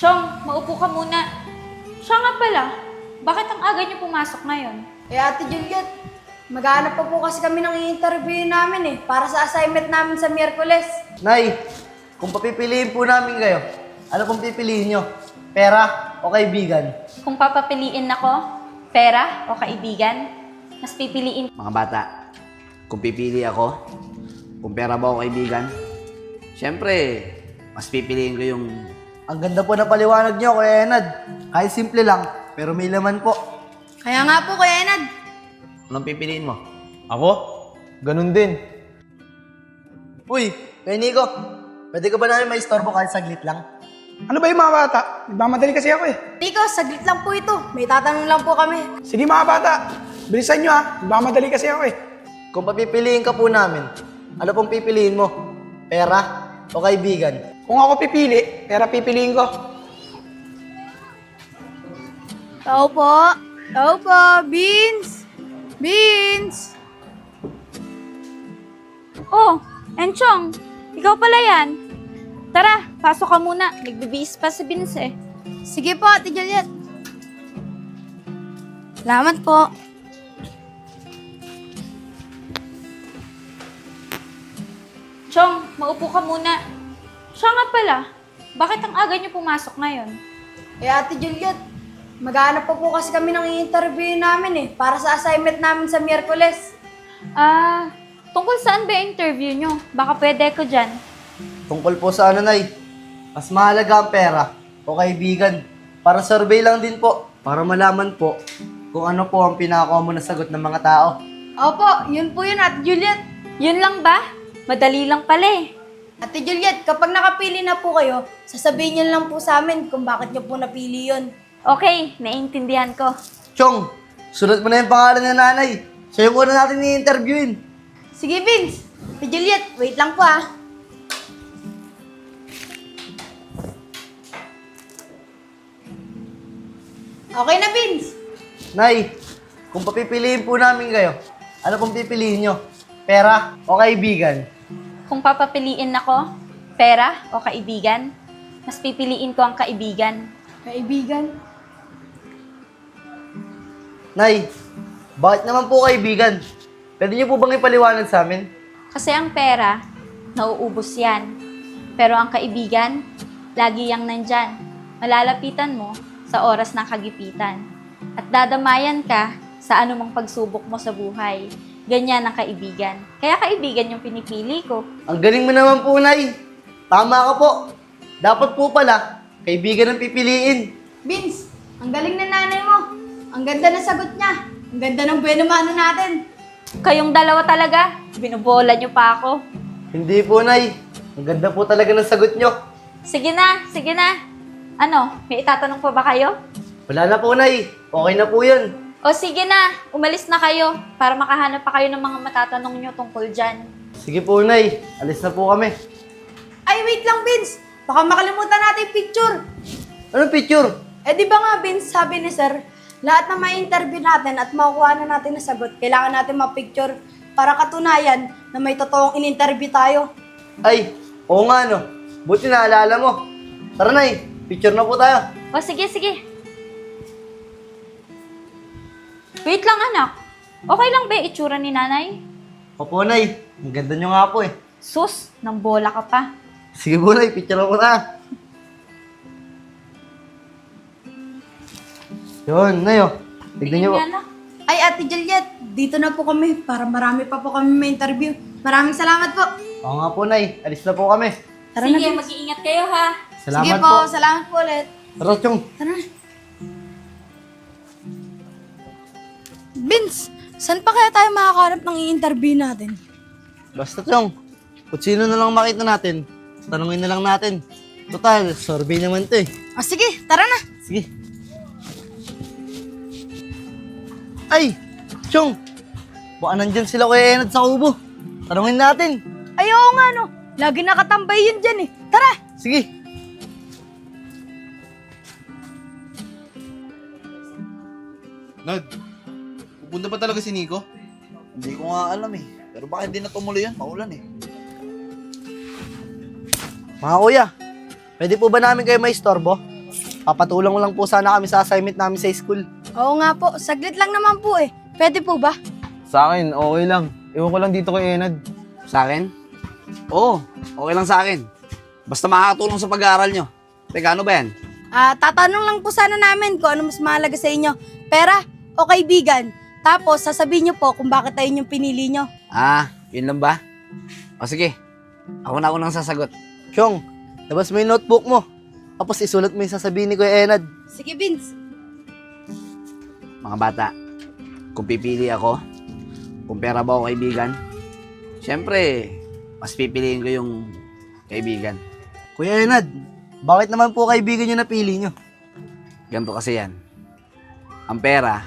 Chong, maupo ka muna. Siya nga pala, bakit ang aga niyo pumasok ngayon? Ate Juliet, maghahanap pa po kasi kami ng i-interview namin para sa assignment namin sa Miyerkules. Nay, kung papipiliin po namin kayo, ano pong pipiliin nyo? Pera o kaibigan? Kung papapiliin ako, pera o kaibigan, mas pipiliin. Mga bata, kung pipili ako, kung pera ba o kaibigan, syempre, mas pipiliin ko yung... Ang ganda po na paliwanag nyo, Kuya Enad. Kahit simple lang, pero may laman po. Kaya nga po, Kuya Enad. Anong pipiliin mo? Ako? Ganun din. Uy, Kuya Nico, pwede ka ba namin maistorbo kahit saglit lang? Ano ba yung mga bata? Nagmamadali kasi ako eh. Nico, saglit lang po ito. May tatanong lang po kami. Sige mga bata, bilisan nyo ha. Nagmamadali kasi ako eh. Kung papipiliin ka po namin, ano pong pipiliin mo? Pera o kaibigan? Kung ako pipili, pera pipiliin ko. Tao po. Tao po. Beans. Beans. Oh, Enchong, ikaw pala yan. Tara, pasok ka muna. Nagbibihis pa si Vince eh. Sige po, Ate Juliet. Salamat po. Chong, maupo ka muna. Siya nga pala, bakit ang aga niyo pumasok ngayon? Ate Juliet, maghahanap pa po kasi kami ng i-interview namin para sa assignment namin sa Miyerkules. Tungkol saan ba yung interview niyo? Baka pwede ko dyan. Tungkol po sa ano, Nay? Mas mahalaga ang pera o kaibigan. Para survey lang din po. Para malaman po kung ano po ang pinaka-common na sagot ng mga tao. Opo, yun po yun, Ate Juliet. Yun lang ba? Madali lang pala eh. Ate Juliet, kapag nakapili na po kayo, sasabihin niyo lang po sa amin kung bakit niyo po napili yun. Okay, naiintindihan ko. Chong, sulat mo na yung pangalan ng nanay. Siya yung una natin i-interviewin. Sige, Vince. Ate Juliet, wait lang po Okay na, Vince. Nay, kung papipiliin po namin kayo, ano pong pipiliin nyo? Pera o kaibigan? Kung papapiliin ako, pera o kaibigan, mas pipiliin ko ang kaibigan. Kaibigan. Nay, bakit naman po kaibigan? Pwede niyo po bang ipaliwanag sa amin? Kasi ang pera, nauubos yan. Pero ang kaibigan, lagi yang nandyan. Malalapitan mo sa oras ng kagipitan. At dadamayan ka sa anumang pagsubok mo sa buhay. Ganyan ang kaibigan. Kaya kaibigan yung pinipili ko. Ang galing mo naman po, Nay. Tama ka po. Dapat po pala, kaibigan ang pipiliin. Vince, ang galing na nanay mo. Ang ganda ng sagot niya. Ang ganda ng buena mano natin. Kayong dalawa talaga, binubola nyo pa ako. Hindi po, Nay. Ang ganda po talaga ng sagot nyo. Sige na, sige na. Ano, may itatanong pa ba kayo? Wala na po, Nay. Okay na po yun. O sige na, umalis na kayo para makahanap pa kayo ng mga matatanong nyo tungkol dyan. Sige po, Nay. Alis na po kami. Ay, wait lang, Vince. Baka makalimutan natin yung picture. Anong picture? Di ba nga, Vince, sabi ni Sir, lahat na may interview natin at makukuha na natin na sagot, kailangan natin ma-picture para katunayan na may totoong in-interview tayo. Ay, oo nga, no. Buti naalala mo. Tara, Nay. Picture na po tayo. O sige, sige. Wait lang anak. Okay lang ba yung itsura ni nanay? Opo, Nay. Ang ganda nyo nga po eh. Sus, nang bola ka pa. Sige po, Nay. Picture na po tayo. Yun, Nay, oh. Tignan nyo po. Tingnan na. Ay, Ate Juliet, dito na po kami para marami pa po kami may interview. Maraming salamat po. Oo nga po, Nay. Alis na po kami. Tara Sige, na, Vince. mag-iingat kayo ha. Salamat Sige po, salamat po ulit. Tara, Chong. Tara na. Vince, saan pa kaya tayo makakahanap ng i-interview natin? Basta, Chong. Kung sino na lang makita natin, tanungin na lang natin. Total, survey naman to eh. O sige, tara na. Sige. Ay! Chong! Baka nandyan sila Kuya Enad sa kubo. Tanungin natin. Ay, oo nga no. Lagi nakatambay yun dyan Tara! Sige. Nad, pupunta ba talaga si Nico? Hindi ko nga alam eh. Pero baka hindi na tumuloy yan, maulan eh. Mga kuya, pwede po ba namin kayo maistorbo? papatulong lang po sana kami sa assignment namin sa school. Oo nga po, saglit lang naman po eh. Pwede po ba? Sa akin, okay lang. Ewan ko lang dito kay Enad. Sa akin? Oo, okay lang sa akin. Basta makakatulong sa pag-aaral nyo. Teka, ano ba yan? Tatanong lang po sana namin kung ano mas mahalaga sa inyo. Pera o kaibigan? Tapos sasabihin niyo po kung bakit ayun yung pinili niyo. Yun lang ba? O sige, ako na unang sasagot. Chong, labas mo yung notebook mo. Tapos isulat mo yung sasabihin ni Kuya Enad. Sige, Vince. Mga bata, kung pipili ako, kung pera ba o kaibigan, syempre, mas pipiliin ko yung kaibigan. Kuya Enad, bakit naman po kaibigan nyo napili nyo? Ganito kasi yan. Ang pera,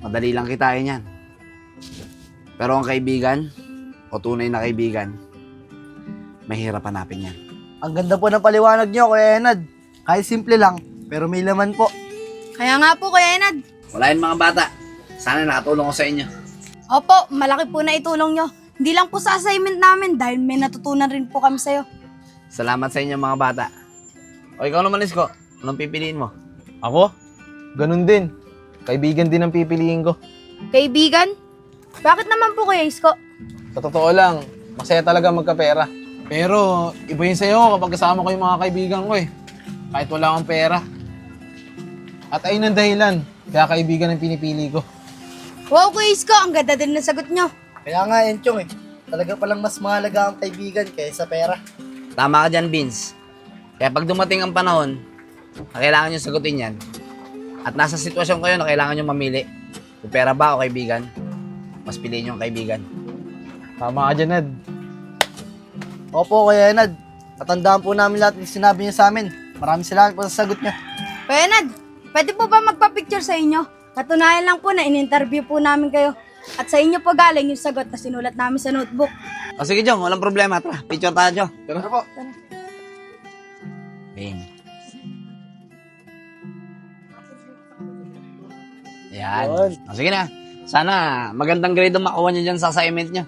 madali lang kitain yan. Pero ang kaibigan, o tunay na kaibigan, mahirap hanapin yan. Ang ganda po ng paliwanag nyo, Kuya Enad. Kahit simple lang, pero may laman po. Kaya nga po, Kuya Enad. Wala yun mga bata. Sana nakatulong ko sa inyo. Opo, malaki po na itulong nyo. Hindi lang po sa assignment namin dahil may natutunan rin po kami sa'yo. Salamat sa inyo mga bata. O ikaw naman, Isko. Anong pipiliin mo? Ako? Ganun din. Kaibigan din ang pipiliin ko. Kaibigan? Bakit naman po, Kuya Isko? Sa totoo lang, masaya talaga magkapera. Pero iba yun sa'yo kapag kasama ko yung mga kaibigan ko eh. Kahit wala akong pera. At ayun ang dahilan, kaya kaibigan ang pinipili ko. Wow, Kuya Isko, ang ganda din ng sagot nyo. Kaya nga, Enchong talaga palang mas mahalaga ang kaibigan kaysa pera. Tama ka dyan, Vince. Kaya pag dumating ang panahon, na kailangan nyo sagutin yan, at nasa sitwasyon kayo na kailangan nyo mamili, kung pera ba o kaibigan, mas piliin nyo ang kaibigan. Tama ka dyan, Nad. Opo, Kuya Enad. Tatandaan po namin lahat ng sinabi niyo sa amin. Maraming salamat po sa sagot niyo. Kuya Enad, pwede po ba magpa-picture sa inyo? Katunayan lang po na in-interview po namin kayo. At sa inyo po galing yung sagot na sinulat namin sa notebook. O sige, Jong, walang problema. Tara, picture tayo, Jong. Tara po. Bing. Yan. O sige na. Sana magandang grade ang makuha nyo dyan sa assignment nyo.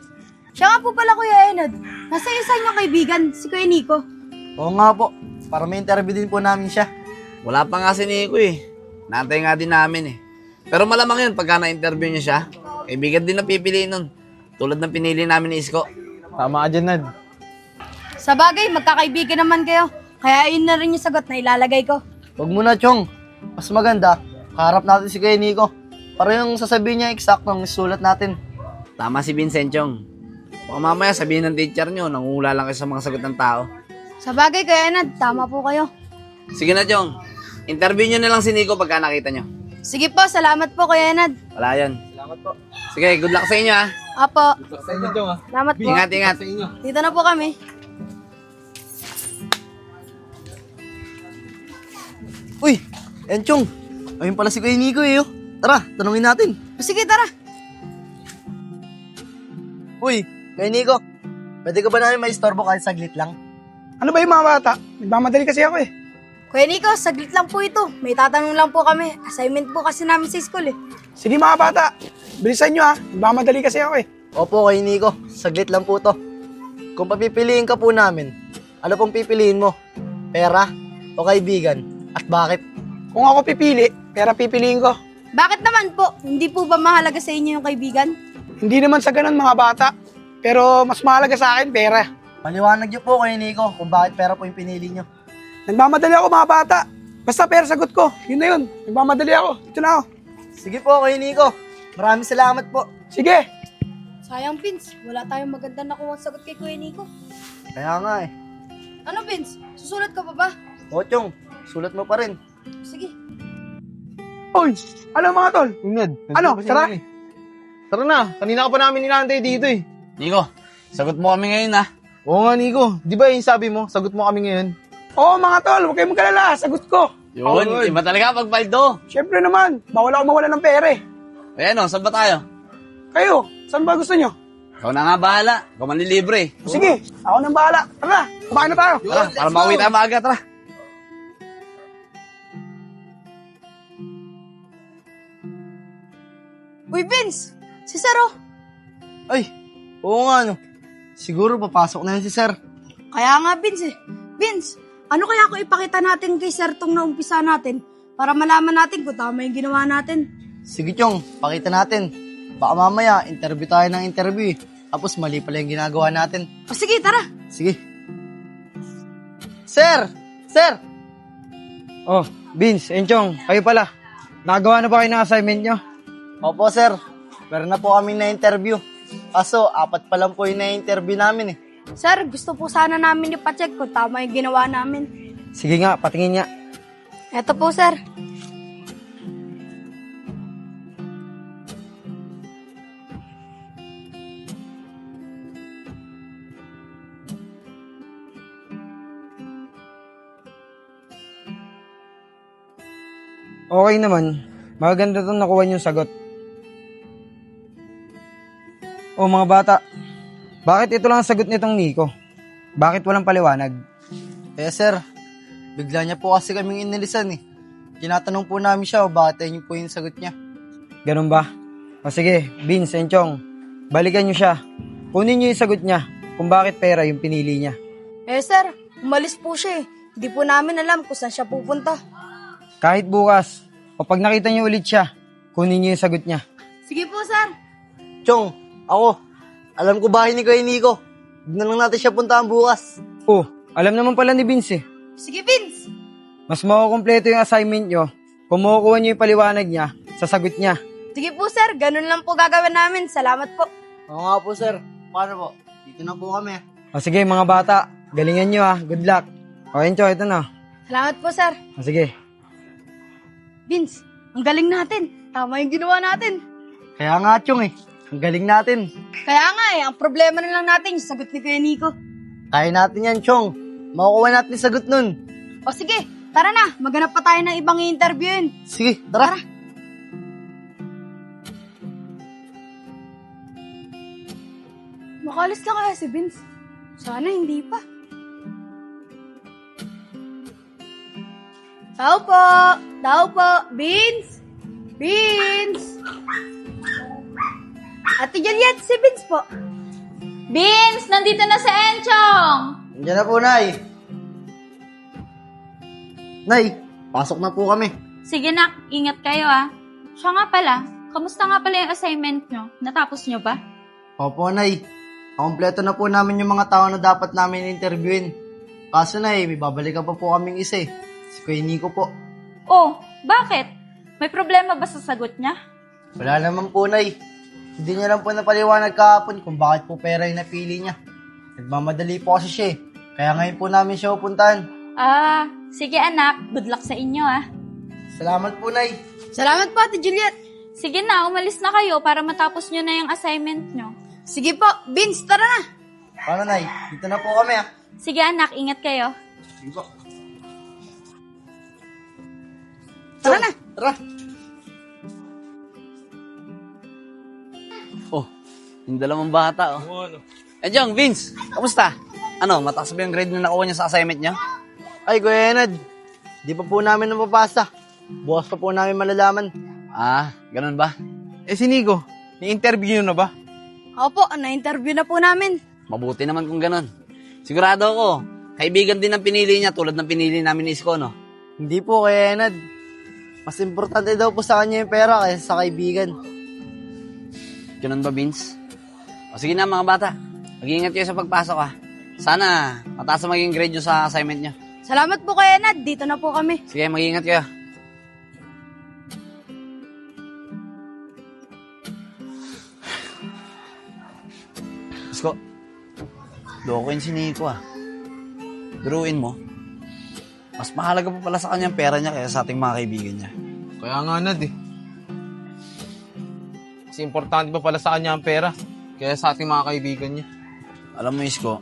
Siya nga po pala, Kuya Enad. Nasa isa niyong kaibigan, si Kuya Nico. Oo nga po. Para may interview din po namin siya. Wala pa nga si Nico eh. Naantay nga din namin eh. Pero malamang yun, pagka na-interview nyo siya, kaibigan din ang pipiliin nun. Tulad ng pinili namin ni Isko. Tama ka dyan, Nad. Sa bagay, magkakaibigan naman kayo. Kaya ayun na rin yung sagot na ilalagay ko. Huwag muna, Chong. Mas maganda, kaharap natin si Kuya Nico. Para yung sasabihin niya eksaktong isulat natin. Tama si Vincent Chong. Baka mamaya sabihin ng teacher nyo, nangungula lang kayo sa mga sagot ng tao. Sa bagay, Kuya Enad, tama po kayo. Sige na, Chong. Interview nyo na lang si Nico pagka nakita nyo. Sige po, salamat po, Kuya Enad. Wala yan. Salamat po. Sige, good luck sa inyo ha. Apo, Sa inyo, Jong, ha? salamat po. Ingat, ingat. Dito na po kami. Uy, Enchong. Ayun pala si Kuya Nico eh. Oh. Tara, tanungin natin. Sige, tara. Uy, Kuya Nico. Pwede ka ba namin maistorbo kahit saglit lang? Ano ba yung mga bata? Nagmamadali kasi ako eh. Kuya Nico, saglit lang po ito. May tatanong lang po kami. Assignment po kasi namin sa school eh. Sige mga bata, bilisan nyo ha. Nagmamadali kasi ako eh. Opo, Kuya Nico. Saglit lang po to. Kung papipiliin ka po namin, ano pong pipiliin mo? Pera o kaibigan? At bakit? Kung ako pipili, pera pipiliin ko. Bakit naman po? Hindi po ba mahalaga sa inyo yung kaibigan? Hindi naman sa ganun mga bata. Pero mas mahalaga sa akin, pera. Paliwanag niyo po, Kuya Nico, kung bakit pera po yung pinili niyo. Nagmamadali ako mga bata. Basta pera sagot ko. Yun na yun. Nagmamadali ako. Ito na ako. Sige po, Kuya Nico. Maraming salamat po. Sige. Sayang, Vince. Wala tayong maganda nakuha sagot kay Kuya Nico. Kaya nga eh. Ano, Vince? Susulat ka pa ba? Ochong, sulat mo pa rin. Sige. Uy, ano mga tol? Nad, Ano, tara? Tara na, kanina ka pa namin inaantay dito eh. Nico, sagot mo kami ngayon ha. Oo nga, Nico. Di ba yung sabi mo, sagot mo kami ngayon? Oo mga tol, huwag kayong magkalala. Sagot ko. Yun, iba talaga pag paldo. Siyempre naman, bawal ako mawala ng pera eh. Ayan o, saan ba tayo? Kayo, saan ba gusto nyo? Ikaw na nga bahala. Ikaw manlilibre. Sige, ako nang bahala. Tara, kumain na tayo. Tara, para mauwi tayo maaga, tara. Uy, Vince! Si Sir, oh. Ay, oo nga no. Siguro papasok na yun si Sir. Kaya nga, Vince eh. Vince, ano kaya kung ipakita natin kay Sir tong naumpisa natin para malaman natin kung tama yung ginawa natin? Sige, Chong, pakita natin. Baka mamaya, interview tayo ng interview eh. Tapos mali pala yung ginagawa natin. O sige, tara. Sige. Sir! Sir! Oh, Vince, Enchong, kayo pala. Nagawa na ba kayo ng assignment nyo? Opo, sir. Meron na po kami na-interview. Kaso, 4 pa lang po yung na-interview namin eh. Sir, gusto po sana namin ipacheck kung tama yung ginawa namin. Sige nga, patingin nga. Eto po, sir. Okay naman. Maganda itong nakuha niyong sagot. Oh, mga bata. Bakit ito lang ang sagot nitong Nico? Bakit walang paliwanag? Eh, sir, bigla niya po kasi kaming inilisan eh. Tinatanong po namin siya o bakit ayun po yung sagot niya. Ganun ba? O sige, Vince, Enchong, balikan niyo siya. Kunin niyo yung sagot niya kung bakit pera yung pinili niya. Eh, sir, umalis po siya eh. Hindi po namin alam kung saan siya pupunta. Kahit bukas, o pag nakita niyo ulit siya, kunin niyo yung sagot niya. Sige po, sir. Chong, ako, alam ko bahay ni Kuya Nico. Huwag na lang natin siya puntahan bukas. Oh, alam naman pala ni Vince eh. Sige, Vince. Mas makukumpleto yung assignment niyo kung makukuha niyo yung paliwanag niya sa sagot niya. Sige po, sir. Ganun lang po gagawin namin. Salamat po. Oo nga po, sir. Paano po? Dito na po kami. O sige, mga bata, galingan niyo ah. Good luck. O, Encho, ito na. Salamat po, sir. O sige. Vince, ang galing natin. Tama yung ginawa natin. Kaya nga, Chong eh. Ang galing natin. Kaya nga eh, ang problema na lang natin yung sagot ni Kuya Nico. Kaya natin yan, Chong. Makukuha natin yung sagot nun. O sige, tara na. Maghanap pa tayo ng ibang i-interviewin. Sige, tara. Makalis na kaya si Vince? Sana hindi pa. Tao po! Tao po! Vince! Vince! Ate Juliet, si Vince po. Vince, nandito na si Enchong! Andiyan na po, Nay. Nay, pasok na po kami. Sige nak, ingat kayo ah. Siya nga pala, kamusta nga pala yung assignment nyo? Natapos nyo ba? Opo, Nay. Kompleto na po namin yung mga tao na dapat namin interviewin. Kaso, Nay, may babalikan pa po kaming isa eh. Si Kuya Nico po. Oh, bakit? May problema ba sa sagot niya? Wala naman po, Nay. Hindi niya lang po napaliwanag kahapon kung bakit po pera yung napili niya. Nagmamadali po kasi siya eh. Kaya ngayon po namin siya pupuntahan. Ah, sige anak, good luck sa inyo ah. Salamat po, Nay. Salamat po, Ate Juliet. Sige na, umalis na kayo para matapos nyo na yung assignment nyo. Sige po, Vince, tara na. Paano, Nay? Dito na po kami ah. Sige anak, ingat kayo. Sige po. Tara na. Tara. Oh, yung dalawang bata, oh. Enchong, Vince, kamusta? Ano, mataas ba yung grade na nakuha niya sa assignment niya? Ay, Kuya Enad. Di pa po namin napapasa. Bukas pa po namin malalaman. Ah, ganun ba? Eh si Nico, ni-interview nyo na ba? Opo, na-interview na po namin. Mabuti naman kung ganun. Sigurado ako, kaibigan din ang pinili niya tulad ng pinili namin ni Isko, no? Hindi po, Kuya Enad. Mas importante daw po sa kanya yung pera kaysa sa kaibigan. Ganun ba, Vince? O sige na, mga bata. Mag-iingat kayo sa pagpasok, ha? Sana, mataas ang maging grade nyo sa assignment niyo. Salamat po, Kuya Nad. Dito na po kami. Sige, mag-iingat kayo. Isko, lokohin si Nico, ah. Biruin mo. Mas mahalaga pa pala sa kanya ang pera niya kaya sa ating mga kaibigan niya. Kaya nga, Nad eh. Kasi importante pa pala sa kanya ang pera kaya sa ating mga kaibigan niya. Alam mo, Isko,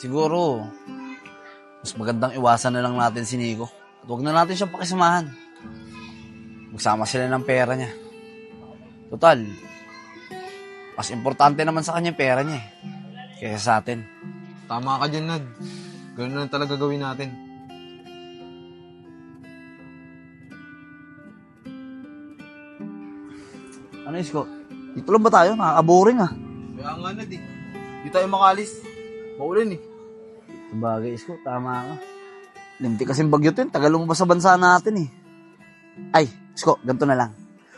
siguro, mas magandang iwasan na lang natin si Nico. At huwag na natin siyang pakisamahan. Magsama sila ng pera niya. Total, mas importante naman sa kanya yung pera niya eh. Kaya sa atin. Tama ka dyan, Nad. Ganun na talaga gawin natin. Ano, Isko? Dito lang ba tayo? Nakaka-boring ah. Kaya nga, Nad eh. Di tayo makalis. Maulan eh. Sabagay, Isko. Tama ka. Linti kasing bagyo to yun. Tagal lumabas sa bansa natin eh. Ay, Isko, ganito na lang.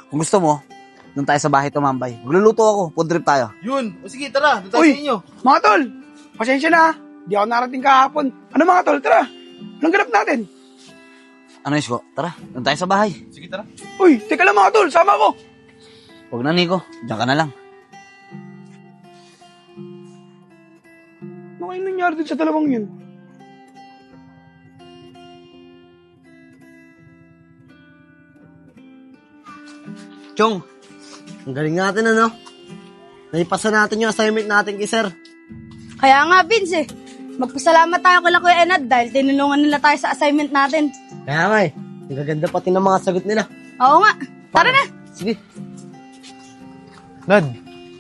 Kung gusto mo, doon tayo sa bahay tumambay. Magluluto ako, food trip tayo. Yun. O sige, tara. Doon tayo Uy! sa inyo. Mga tol, pasensya na. Di ako narating kahapon. Ano mga tol, tara. Anong ganap natin? Ano Isko? Tara, doon tayo sa bahay. Sige, tara. Uy, teka lang mga tol, sama ko. Huwag na Nico, diyan ka na lang. Ano kayo nangyari dun sa dalawang yun? Chong, ang galing natin ano? Naipasa natin yung assignment natin kay sir. Kaya nga, Vince eh. Magpasalamat tayo kay Kuya Enad dahil tinulungan nila tayo sa assignment natin. Kaya nga eh, ang gaganda pati ng mga sagot nila. Oo nga. Tara na. Sige. Nad,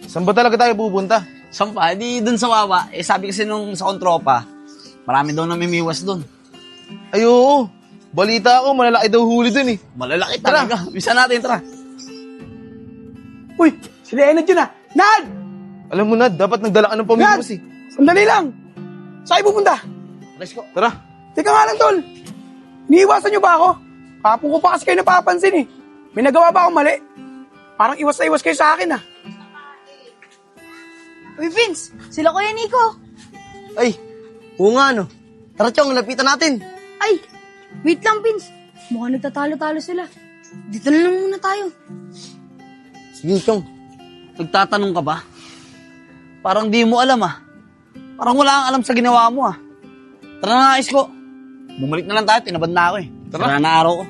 saan ba talaga tayo pupunta? Sampa, di dun sa Wawa. Eh sabi kasi nung sa kontropa, marami daw namimiwas dun. Ay, oo. Balita ako, malalaki daw huli dun eh. Malalaki talaga. Bisa natin, tara. Uy, sila Enad yun ah. Nad! Alam mo, Nad, dapat nagdala ka ng pamimos eh. Sandali lang. Saan kayo pupunta? Isko. Tara. Teka nga lang tol. Niiwasan niyo ba ako? Kapon ko pa kasi kayo napapansin eh. May nagawa ba akong mali? Parang iwas na iwas kayo sa akin ah. Uy, Vince. Sila Kuya Nico. Ay, oo nga no. Tara Chong, lapitan natin. Ay, wait lang, Vince. Mukhang nagtatalo-talo sila. Dito na lang muna tayo. Sige Chong. Nagtatanong ka ba? Parang di mo alam ah. Parang wala kang alam sa ginawa mo ah. Tara na Isko. Bumalik na lang tayo, tinabad na ako eh. Tara na araw ko.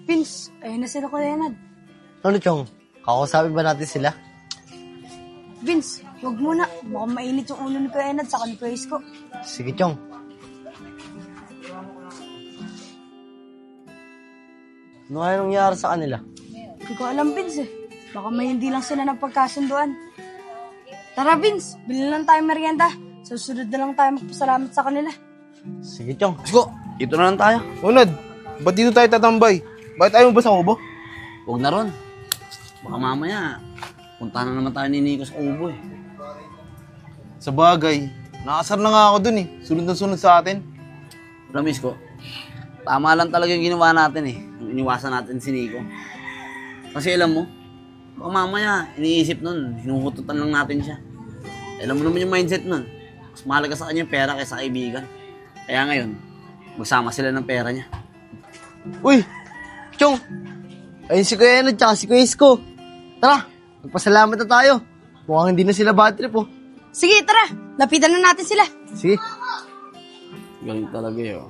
Vince, ayun na sila Kuya Enad. Ano Chong, kakausapin ba natin sila? Vince, wag muna. Mukhang mainit yung ulo ni Kuya Enad sa ni Kuya Isko. Sige Chong. Ano kaya nangyari sa kanila? Hindi ko alam, Vince eh. Baka may hindi lang sila napagkasunduan. Tara, Vince. Bilhin lang tayo merienda. Susunod na lang tayo magpasalamat sa kanila. Sige Chong. Isko, dito na lang tayo. O, Nad, ba't dito tayo tatambay? Bakit ayaw mo ba sa kubo? Huwag na ron. Baka mamaya, punta na naman tayo ni Nico sa kubo eh. Sa bagay, nakasar na nga ako dun eh. Sunod na sunod sa atin. Alam mo, Isko, tama lang talaga yung ginawa natin eh. Yung iniwasan natin si Nico. Kasi alam mo, baka mamaya, iniisip nun, hinuhututan lang natin siya. Alam mo naman yung mindset nun. Mas mahalaga sa kanya yung pera kaysa kaibigan. Kaya ngayon, magsama sila ng pera niya. Uy! Chong! Ayun si Kuya Enad tsaka si Kuya Isko. Tara, magpasalamat na tayo. Mukhang hindi na sila bad trip oh. Sige, tara. Lapitan na natin sila. Sige. Galing talaga yun.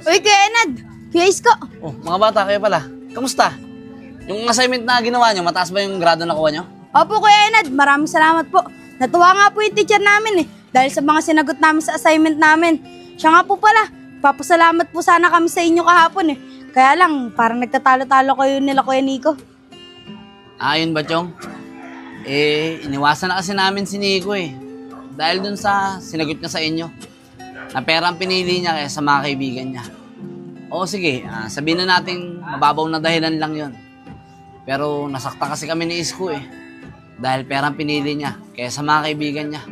Uy, Kuya Enad. Kuya Isko. Oh, mga bata, kayo pala. Kamusta? Yung assignment na ginawa nyo, mataas ba yung grado na kuha nyo? Opo, Kuya Enad. Maraming salamat po. Natuwa nga po yung teacher namin eh. Dahil sa mga sinagot namin sa assignment namin. Siya nga po pala. Papasalamat po sana kami sa inyo kahapon eh. Kaya lang, parang nagtatalo-talo kayo nila Kuya Nico. Ayun ba, Chong? Eh, iniwasan na kasi namin si Nico eh. Dahil dun sa sinagot niya sa inyo. Na pera ang pinili niya kaya sa mga kaibigan niya. Oo, sige. Sabihin na natin mababaw na dahilan lang yon. Pero nasakta kasi kami ni Isko eh. Dahil pera ang pinili niya kaya sa mga kaibigan niya.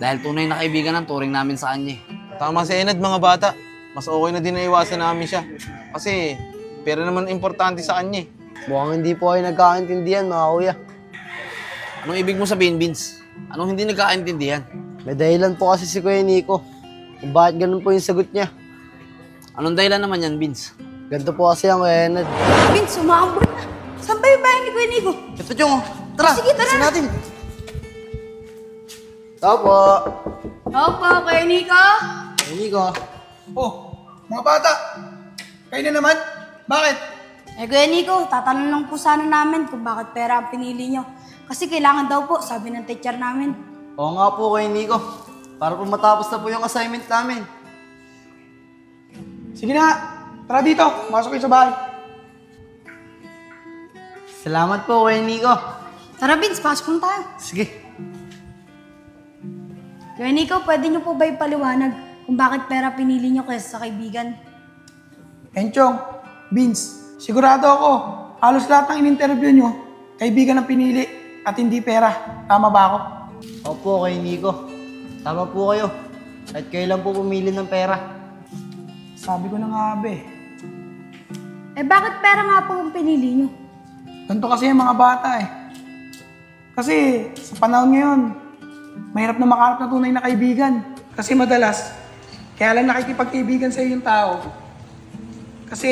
Dahil tunay na kaibigan ang turing namin sa kanya eh. Tama si Enad, mga bata. Mas okay na din na iwasan namin siya. Kasi, pera naman importante sa kanya eh. Mukhang hindi po kayo nagkakaintindihan mga kuya. Anong ibig mo sabihin, Vince? Anong hindi nagkakaintindihan? May dahilan po kasi si Kuya Nico. Kung bakit ganun po yung sagot niya. Anong dahilan naman yan, Vince? Ganito po kasi ang Kuya Enad. Vince, umaambon na. Saan ba yung bahay ni Kuya Nico? Ito Chong, tara! Sige, tara bilisan na. natin! Opo! Opo, Kuya Nico. Kuya Nico. Oh, mga bata. Kayo na naman? Bakit? Eh, Kuya Nico, tatanong lang po sana namin kung bakit pera ang pinili nyo. Kasi kailangan daw po, sabi ng teacher namin. Oo nga po Kuya Nico. Para po matapos na po yung assignment namin. Sige na. Tara dito. Masok kayo sa bahay. Salamat po Kuya Nico. Tara, Vince, pasok na tayo. Sige. Kuya Nico, pwede nyo po ba ipaliwanag kung bakit pera pinili nyo kaysa sa kaibigan? Enchong, Vince, sigurado ako, halos lahat ng in-interview nyo, kaibigan ang pinili. at hindi pera. Tama ba ako? Opo, kay Nico. Tama po kayo. At kayo lang po pumili ng pera. Sabi ko na nga be. Eh bakit pera nga po ang pinili nyo? Ganito kasi yung mga bata eh. Kasi sa panahon ngayon, mahirap na makahanap ng tunay na kaibigan. Kasi madalas, kaya lang nakikipagkaibigan sa iyo yung tao. Kasi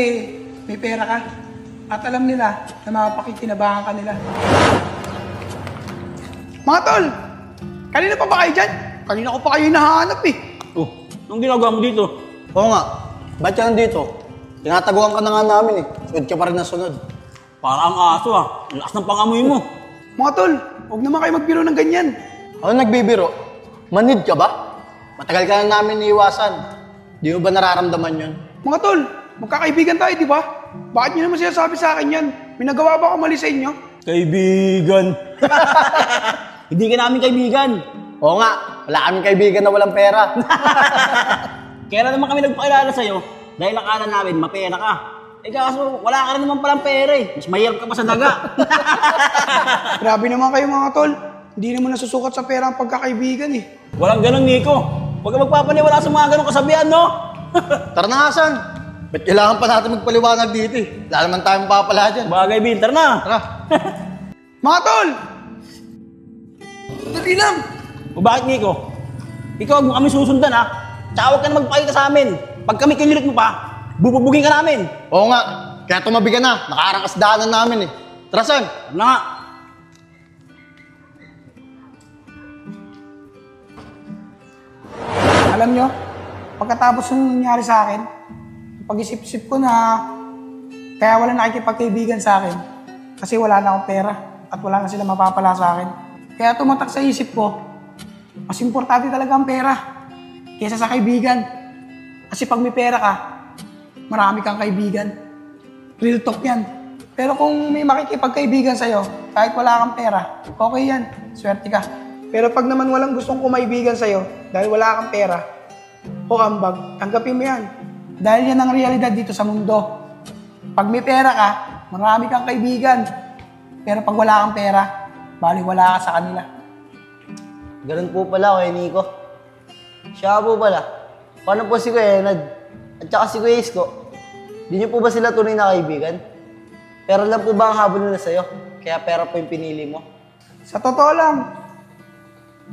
may pera ka. At alam nila na mapakikinabangan ka nila. Mga tol! Kanina pa ba kayo dyan? Kanina ko pa kayo hinahanap eh. Oh, anong ginagawa mo dito? Oo nga. Ba't ka nandito? Tinataguan ka na nga namin eh. Sunod ka pa rin na sunod. Para ang aso ah. Ang lakas ng pangamoy mo. Mga tol, huwag naman kayo magbiro ng ganyan. Ano nagbibiro? Manid ka ba? Matagal ka na namin iiwasan. Di mo ba nararamdaman yun? Mga tol, magkakaibigan tayo, di ba? Bakit nyo naman sinasabi sa akin yan? May nagawa ba ako mali sa inyo? Kaibigan. Hindi ka namin kaibigan. Oo nga. Wala kaming kaibigan na walang pera. Kaya naman kami nagpakilala sa'yo dahil akala namin mapera ka. Eh kaso wala ka rin naman palang pera eh. Mas mahirap ka pa sa daga. Grabe naman kayo mga tol. Hindi naman nasusukat sa pera ang pagkakaibigan eh. Walang ganun, Nico. Huwag ka magpapaniwala sa mga ganung kasabihan, no? Tara na nga, San. Ba't kailangan pa natin magpaliwanag dito eh? Wala naman tayong papala dyan. Bagay, Bill. Tara na. Tara. Mga tol! Dali lang! O bakit, Nico? Ikaw huwag mo kami susundan, ha? Tsaka huwag ka na magpakita sa amin. Pag kami kinilit mo pa, bububugin ka namin. Oo nga. Kaya tumabi ka na. Nakaarang kasdaanan namin eh. Tara, San. Tara na nga. Alam nyo, pagkatapos yung nangyari sa akin, pag-isip-isip ko na kaya wala nakikipagkaibigan sa akin kasi wala na akong pera at wala na sila mapapala sa akin. Kaya tumatak sa isip ko, mas importante talaga ang pera kaysa sa kaibigan. Kasi pag may pera ka, marami kang kaibigan. Real talk yan. Pero kung may makikipagkaibigan sa'yo, kahit wala kang pera, okay yan. Swerte ka. Pero pag naman walang gustong kumaibigan sa'yo dahil wala kang pera o ambag, tanggapin mo yan. Dahil yan ang realidad dito sa mundo. Pag may pera ka, marami kang kaibigan. Pero pag wala kang pera, baliwala ka sa kanila. Ganun po pala kay Nico. Siya po pala. Paano po si Kuya Enad? At saka si Kuya Isko? Di niyo po ba sila tunay na kaibigan? Pera lang po ba ang habol nila sa'yo? Kaya pera po yung pinili mo? Sa totoo lang,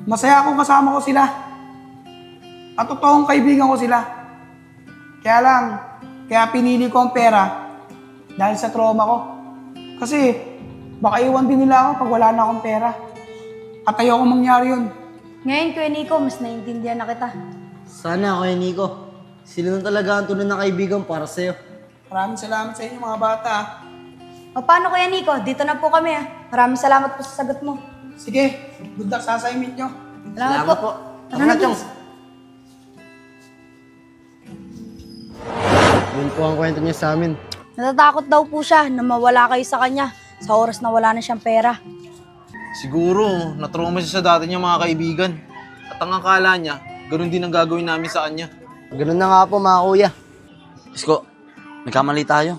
masaya akong kasama ko sila. At totoong kaibigan ko sila. Kaya lang, kaya pinili ko ang pera dahil sa trauma ko. Kasi baka iwan din nila ako pag wala na akong pera. At ayoko mangyari yun. Ngayon, Kuya Nico, mas naiintindihan na kita. Sana Kuya Nico. Sila na talaga ang tunay na kaibigan para sa'yo. Maraming salamat sa inyo mga bata. O paano, Kuya Nico? Dito na po kami. Maraming salamat po sa sagot mo. Sige, good luck sa assignment nyo. Salamat po. Tara na, Chong. Yun po ang kwento niya sa amin. Natatakot daw po siya na mawala kayo sa kanya sa oras na wala na siyang pera. Siguro, natrauma siya sa dati niya mga kaibigan. At ang akala niya, ganun din ang gagawin namin sa kanya. Ganun na nga po mga kuya. Isko, nagkamali tayo.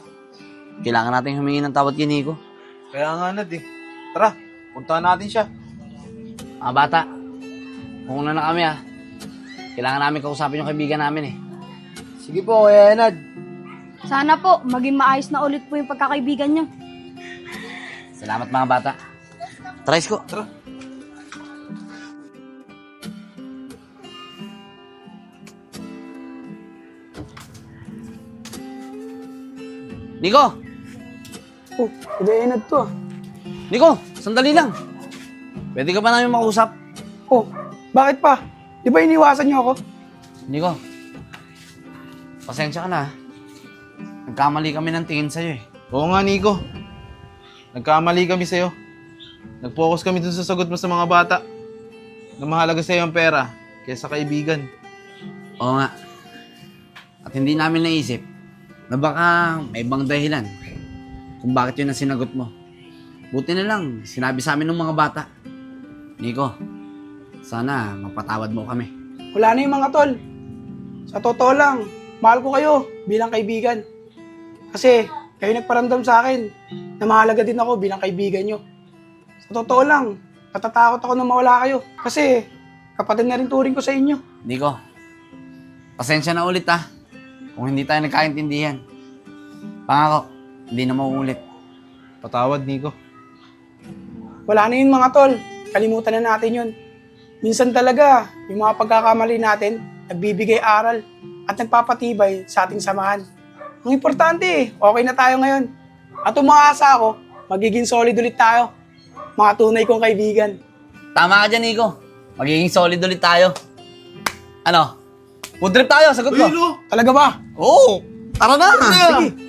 Kailangan natin humingi ng tawad kay Nico. Kaya nga Nad eh. Tara, puntahan natin siya. Mga bata, puuna na kami ha. Kailangan namin kausapin yung kaibigan namin eh. Sige po, Kuya Enad. Sana po, maging maayos na ulit po yung pagkakaibigan niyo. Salamat mga bata. Tara, Isko. Tara. Nico! Oh, Kuya to ah. Nico, sandali lang. Pwede ka pa namin makausap? Oh, bakit pa? Di ba iniwasan niyo ako? Nico, pasensya ka na ha. Nagkamali kami ng tingin sa'yo eh. Oo nga, Nico. Nagkamali kami sa'yo. Nag-focus kami dun sa sagot mo sa mga bata. Na mahalaga sa'yo ang pera kaysa kaibigan. Oo nga. At hindi namin naisip na baka may ibang dahilan kung bakit yun ang sinagot mo. Buti na lang, sinabi sa amin ng mga bata. Nico, sana mapatawad mo kami. Wala na yung mga tol. Sa totoo lang, mahal ko kayo bilang kaibigan. Kasi kayo nagparamdam sa akin na mahalaga din ako bilang kaibigan nyo. Sa totoo lang, natatakot ako na mawala kayo. Kasi kapatid na rin turing ko sa inyo. Nico, pasensya na ulit kung hindi tayo nagkaintindihan. Pangako, hindi na mauulit. Patawad, Nico. Wala na yun mga tol. Kalimutan na natin yun. Minsan talaga, yung mga pagkakamali natin, nagbibigay aral at nagpapatibay sa ating samahan. Ang importante okay na tayo ngayon. At umaasa ako, magiging solid ulit tayo. Mga tunay kong kaibigan. Tama ka dyan, Nico. Magiging solid ulit tayo. Ano? Food trip tayo, sagot ko. Talaga ba? Oo, tara na. Sige.